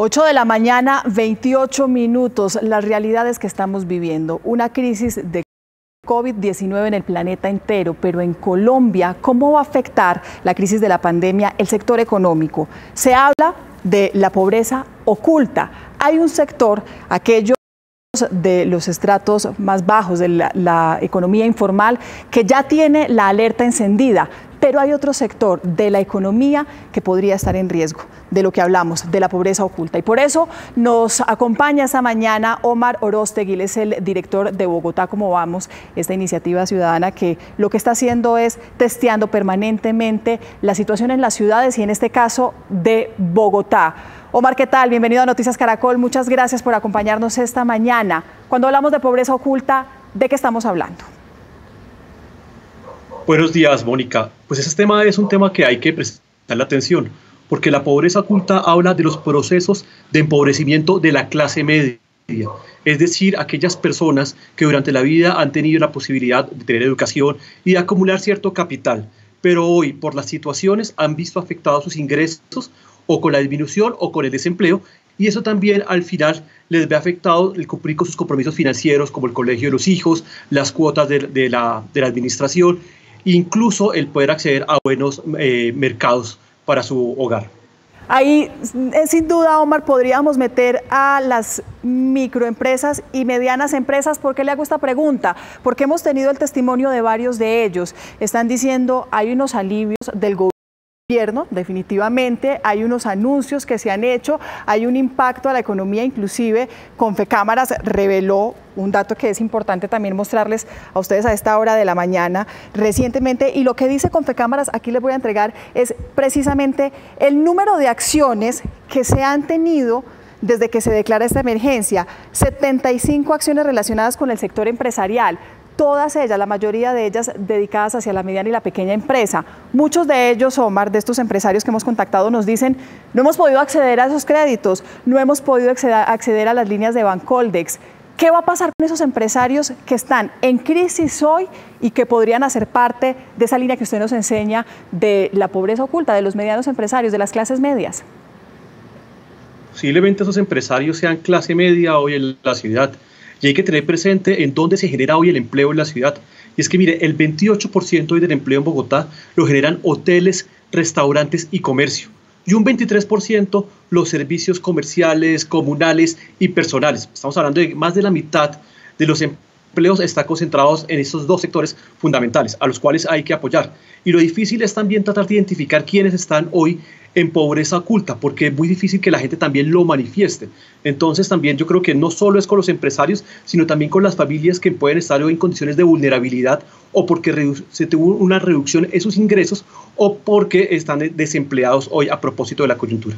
8 de la mañana, 28 minutos. Las realidades que estamos viviendo. Una crisis de COVID-19 en el planeta entero, pero en Colombia, ¿cómo va a afectar la crisis de la pandemia el sector económico? Se habla de la pobreza oculta. Hay un sector, aquellos de los estratos más bajos de la economía informal, que ya tiene la alerta encendida, pero hay otro sector de la economía que podría estar en riesgo, de lo que hablamos, de la pobreza oculta. Y por eso nos acompaña esta mañana Omar Orostegui, él es el director de Bogotá Cómo Vamos, esta iniciativa ciudadana que lo que está haciendo es testeando permanentemente la situación en las ciudades y en este caso de Bogotá. Omar, ¿qué tal? Bienvenido a Noticias Caracol. Muchas gracias por acompañarnos esta mañana. Cuando hablamos de pobreza oculta, ¿de qué estamos hablando? Buenos días, Mónica. Pues ese tema es un tema que hay que prestarle atención, porque la pobreza oculta habla de los procesos de empobrecimiento de la clase media, es decir, aquellas personas que durante la vida han tenido la posibilidad de tener educación y de acumular cierto capital, pero hoy por las situaciones han visto afectados sus ingresos o con la disminución o con el desempleo, y eso también al final les ve afectado el cumplir con sus compromisos financieros como el colegio de los hijos, las cuotas de la administración, incluso el poder acceder a buenos mercados para su hogar. Ahí, sin duda, Omar, podríamos meter a las microempresas y medianas empresas. ¿Por qué le hago esta pregunta? Porque hemos tenido el testimonio de varios de ellos. Están diciendo, hay unos alivios del gobierno, definitivamente, hay unos anuncios que se han hecho, hay un impacto a la economía, inclusive Confecámaras reveló un dato que es importante también mostrarles a ustedes a esta hora de la mañana recientemente, y lo que dice Confecámaras, aquí les voy a entregar, es precisamente el número de acciones que se han tenido desde que se declara esta emergencia, 75 acciones relacionadas con el sector empresarial, todas ellas, la mayoría de ellas dedicadas hacia la mediana y la pequeña empresa. Muchos de ellos, Omar, de estos empresarios que hemos contactado, nos dicen, no hemos podido acceder a esos créditos, no hemos podido acceder a las líneas de Bancoldex. ¿Qué va a pasar con esos empresarios que están en crisis hoy y que podrían hacer parte de esa línea que usted nos enseña de la pobreza oculta, de los medianos empresarios, de las clases medias? Posiblemente esos empresarios sean clase media hoy en la ciudad. Y hay que tener presente en dónde se genera hoy el empleo en la ciudad. Y es que mire, el 28% hoy del empleo en Bogotá lo generan hoteles, restaurantes y comercio. Y un 23% los servicios comerciales, comunales y personales. Estamos hablando de más de la mitad de los empleos están concentrados en estos dos sectores fundamentales, a los cuales hay que apoyar. Y lo difícil es también tratar de identificar quiénes están hoy en pobreza oculta, porque es muy difícil que la gente también lo manifieste. Entonces también yo creo que no solo es con los empresarios, sino también con las familias que pueden estar hoy en condiciones de vulnerabilidad o porque se tuvo una reducción en sus ingresos o porque están desempleados hoy a propósito de la coyuntura.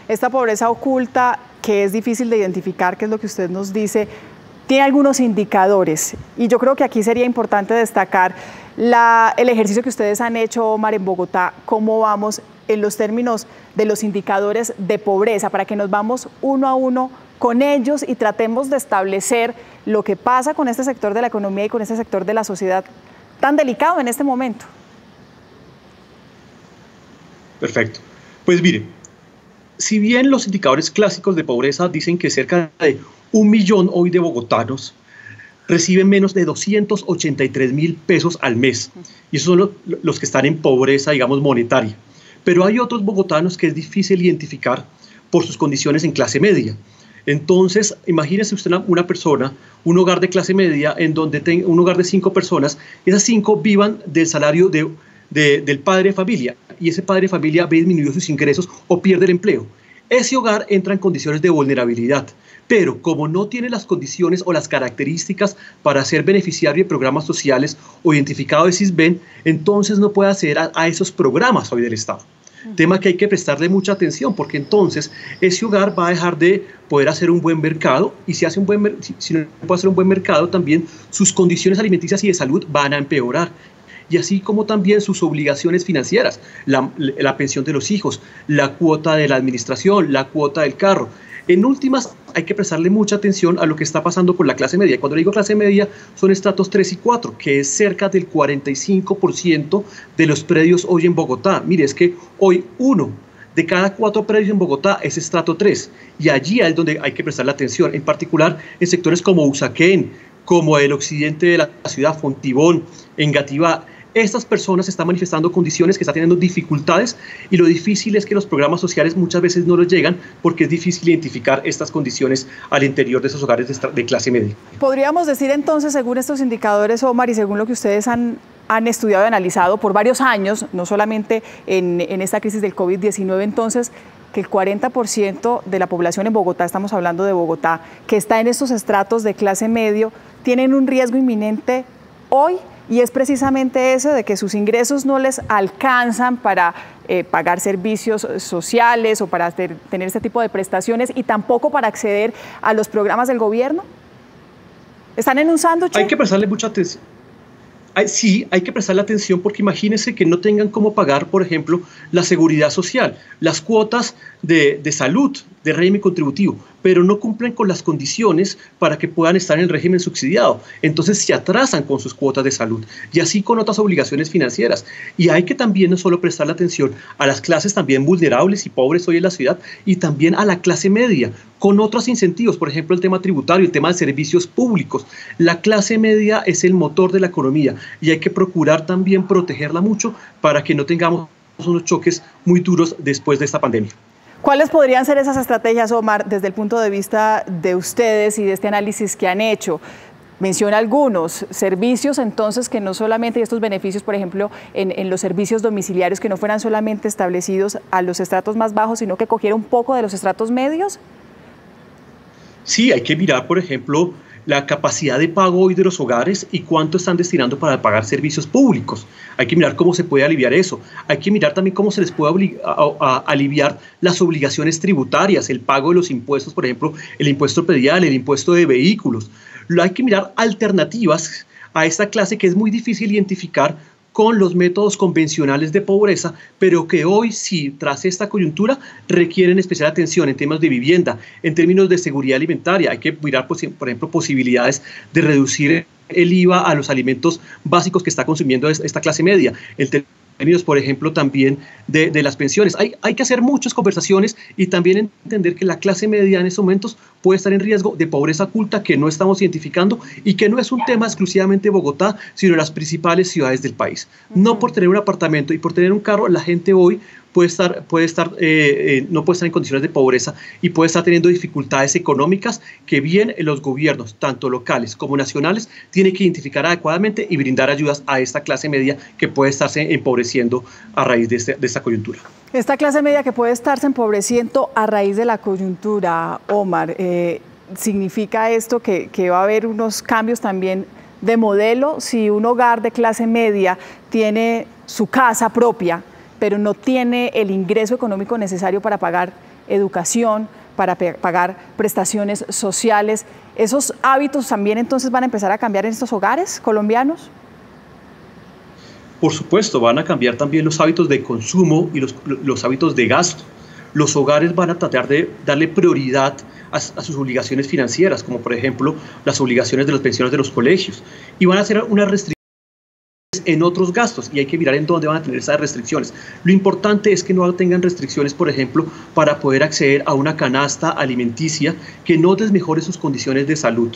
Esta pobreza oculta, que es difícil de identificar, que es lo que usted nos dice, tiene algunos indicadores, y yo creo que aquí sería importante destacar el ejercicio que ustedes han hecho, Omar, en Bogotá, Cómo Vamos, en los términos de los indicadores de pobreza, para que nos vamos uno a uno con ellos y tratemos de establecer lo que pasa con este sector de la economía y con este sector de la sociedad tan delicado en este momento. Perfecto. Pues mire, si bien los indicadores clásicos de pobreza dicen que cerca de 1 millón hoy de bogotanos reciben menos de 283.000 pesos al mes, y esos son los que están en pobreza, digamos, monetaria. Pero hay otros bogotanos que es difícil identificar por sus condiciones en clase media. Entonces, imagínese usted una persona, un hogar de clase media, en donde tenga un hogar de 5 personas, esas 5 vivan del salario del padre de familia, y ese padre de familia ve disminuidos sus ingresos o pierde el empleo. Ese hogar entra en condiciones de vulnerabilidad, pero como no tiene las condiciones o las características para ser beneficiario de programas sociales o identificado de SISBEN, entonces no puede acceder a esos programas hoy del Estado. Tema que hay que prestarle mucha atención, porque entonces ese hogar va a dejar de poder hacer un buen mercado, y si no puede hacer un buen mercado, también sus condiciones alimenticias y de salud van a empeorar. Y así como también sus obligaciones financieras, la pensión de los hijos, la cuota de la administración, la cuota del carro. En últimas, hay que prestarle mucha atención a lo que está pasando con la clase media. Y cuando digo clase media, son estratos 3 y 4, que es cerca del 45% de los predios hoy en Bogotá. Mire, es que hoy 1 De cada 4 predios en Bogotá es estrato 3 y allí es donde hay que prestar la atención, en particular en sectores como Usaquén, como el occidente de la ciudad, Fontibón, Engativá. Estas personas están manifestando condiciones que están teniendo dificultades y lo difícil es que los programas sociales muchas veces no los llegan porque es difícil identificar estas condiciones al interior de esos hogares de clase media. Podríamos decir entonces, según estos indicadores, Omar, y según lo que ustedes han estudiado y analizado por varios años, no solamente en esta crisis del COVID-19, entonces, que el 40% de la población en Bogotá, estamos hablando de Bogotá, que está en estos estratos de clase medio, tienen un riesgo inminente hoy, y es precisamente ese de que sus ingresos no les alcanzan para pagar servicios sociales o para tener este tipo de prestaciones y tampoco para acceder a los programas del gobierno. ¿Están en un sándwich? Hay que prestarle mucha atención. Sí, hay que prestarle atención porque imagínense que no tengan cómo pagar, por ejemplo, la seguridad social, las cuotas de salud, de régimen contributivo, pero no cumplen con las condiciones para que puedan estar en el régimen subsidiado. Entonces se atrasan con sus cuotas de salud y así con otras obligaciones financieras. Y hay que también no solo prestarle atención a las clases también vulnerables y pobres hoy en la ciudad y también a la clase media, con otros incentivos, por ejemplo, el tema tributario, el tema de servicios públicos. La clase media es el motor de la economía y hay que procurar también protegerla mucho para que no tengamos unos choques muy duros después de esta pandemia. ¿Cuáles podrían ser esas estrategias, Omar, desde el punto de vista de ustedes y de este análisis que han hecho? Menciona algunos servicios, entonces, que no solamente, estos beneficios, por ejemplo, en los servicios domiciliarios, que no fueran solamente establecidos a los estratos más bajos, sino que cogiera un poco de los estratos medios. Sí, hay que mirar, por ejemplo, la capacidad de pago hoy de los hogares y cuánto están destinando para pagar servicios públicos. Hay que mirar cómo se puede aliviar eso. Hay que mirar también cómo se les puede aliviar las obligaciones tributarias, el pago de los impuestos, por ejemplo, el impuesto predial, el impuesto de vehículos. Hay que mirar alternativas a esta clase que es muy difícil identificar con los métodos convencionales de pobreza, pero que hoy sí, tras esta coyuntura, requieren especial atención en temas de vivienda, en términos de seguridad alimentaria. Hay que mirar, por ejemplo, posibilidades de reducir el IVA a los alimentos básicos que está consumiendo esta clase media. Términos, por ejemplo, también de las pensiones. Hay que hacer muchas conversaciones y también entender que la clase media en estos momentos puede estar en riesgo de pobreza oculta que no estamos identificando y que no es un tema exclusivamente de Bogotá, sino de las principales ciudades del país. No por tener un apartamento y por tener un carro, la gente hoy no puede estar en condiciones de pobreza y puede estar teniendo dificultades económicas que bien los gobiernos, tanto locales como nacionales, tienen que identificar adecuadamente y brindar ayudas a esta clase media que puede estarse empobreciendo a raíz de esta coyuntura. Esta clase media que puede estarse empobreciendo a raíz de la coyuntura, Omar, ¿significa esto que va a haber unos cambios también de modelo? Si un hogar de clase media tiene su casa propia, pero no tiene el ingreso económico necesario para pagar educación, para pagar prestaciones sociales, ¿esos hábitos también entonces van a empezar a cambiar en estos hogares colombianos? Por supuesto, van a cambiar también los hábitos de consumo y los hábitos de gasto. Los hogares van a tratar de darle prioridad a sus obligaciones financieras, como por ejemplo las obligaciones de las pensiones de los colegios, y van a hacer unas restricciones en otros gastos y hay que mirar en dónde van a tener esas restricciones. Lo importante es que no tengan restricciones, por ejemplo, para poder acceder a una canasta alimenticia que no desmejore sus condiciones de salud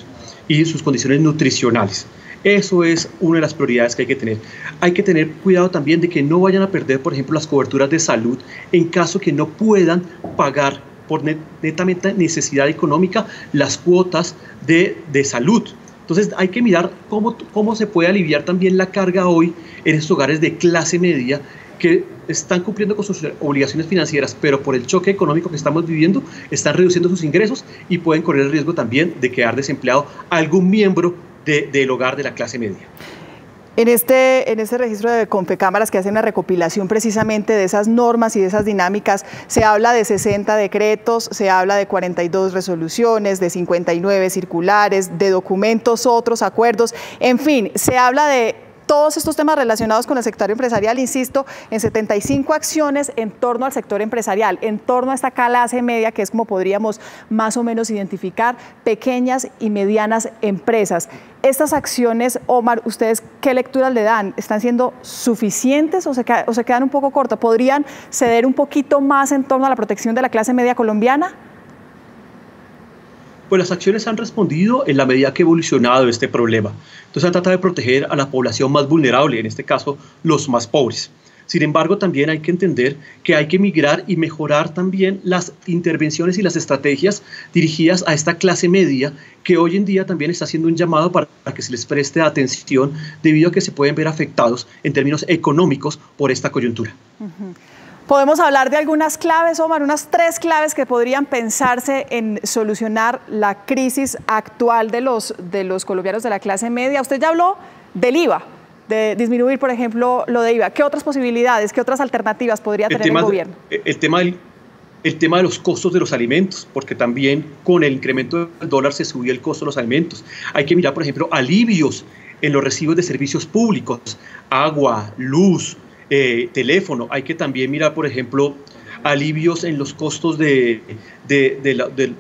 y sus condiciones nutricionales. Eso es una de las prioridades que hay que tener. Hay que tener cuidado también de que no vayan a perder, por ejemplo, las coberturas de salud en caso que no puedan pagar por netamente necesidad económica las cuotas de salud. Entonces hay que mirar cómo se puede aliviar también la carga hoy en estos hogares de clase media que están cumpliendo con sus obligaciones financieras, pero por el choque económico que estamos viviendo, están reduciendo sus ingresos y pueden correr el riesgo también de quedar desempleado algún miembro del hogar de la clase media. En este registro de Confecámaras que hace una recopilación precisamente de esas normas y de esas dinámicas, se habla de 60 decretos, se habla de 42 resoluciones, de 59 circulares, de documentos, otros acuerdos, en fin, se habla de todos estos temas relacionados con el sector empresarial, insisto, en 75 acciones en torno al sector empresarial, en torno a esta clase media, que es como podríamos más o menos identificar pequeñas y medianas empresas. Estas acciones, Omar, ¿ustedes qué lecturas le dan? ¿Están siendo suficientes o se quedan un poco cortas? ¿Podrían ceder un poquito más en torno a la protección de la clase media colombiana? Pues las acciones han respondido en la medida que ha evolucionado este problema. Entonces han tratado de proteger a la población más vulnerable, en este caso los más pobres. Sin embargo, también hay que entender que hay que migrar y mejorar también las intervenciones y las estrategias dirigidas a esta clase media, que hoy en día también está haciendo un llamado para que se les preste atención debido a que se pueden ver afectados en términos económicos por esta coyuntura. ¿Podemos hablar de algunas claves, Omar, unas 3 claves que podrían pensarse en solucionar la crisis actual de los colombianos de la clase media? Usted ya habló del IVA, de disminuir, por ejemplo, lo de IVA. ¿Qué otras posibilidades, qué otras alternativas podría tener el gobierno? El tema de los costos de los alimentos, porque también con el incremento del dólar se subió el costo de los alimentos. Hay que mirar, por ejemplo, alivios en los recibos de servicios públicos, agua, luz, teléfono. Hay que también mirar, por ejemplo, alivios en los costos de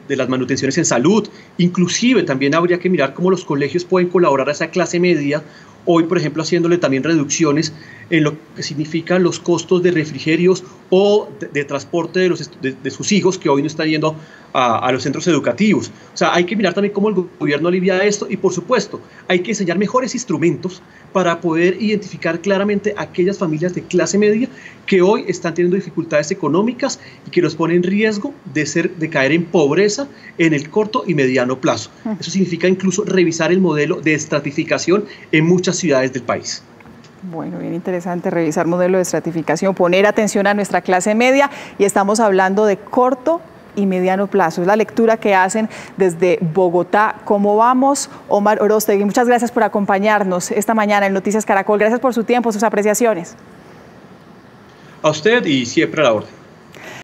las manutenciones en salud. Inclusive también habría que mirar cómo los colegios pueden colaborar a esa clase media, hoy, por ejemplo, haciéndole también reducciones en lo que significan los costos de refrigerios o de transporte de sus hijos, que hoy no están yendo a los centros educativos. O sea, hay que mirar también cómo el gobierno alivia esto y, por supuesto, hay que enseñar mejores instrumentos para poder identificar claramente aquellas familias de clase media que hoy están teniendo dificultades económicas y que los ponen en riesgo de caer en pobreza en el corto y mediano plazo. Eso significa incluso revisar el modelo de estratificación en muchas ciudades del país. Bueno, bien interesante revisar modelo de estratificación, poner atención a nuestra clase media, y estamos hablando de corto y mediano plazo. Es la lectura que hacen desde Bogotá. ¿Cómo vamos? Omar Orostegui, muchas gracias por acompañarnos esta mañana en Noticias Caracol. Gracias por su tiempo, sus apreciaciones. A usted y siempre a la orden.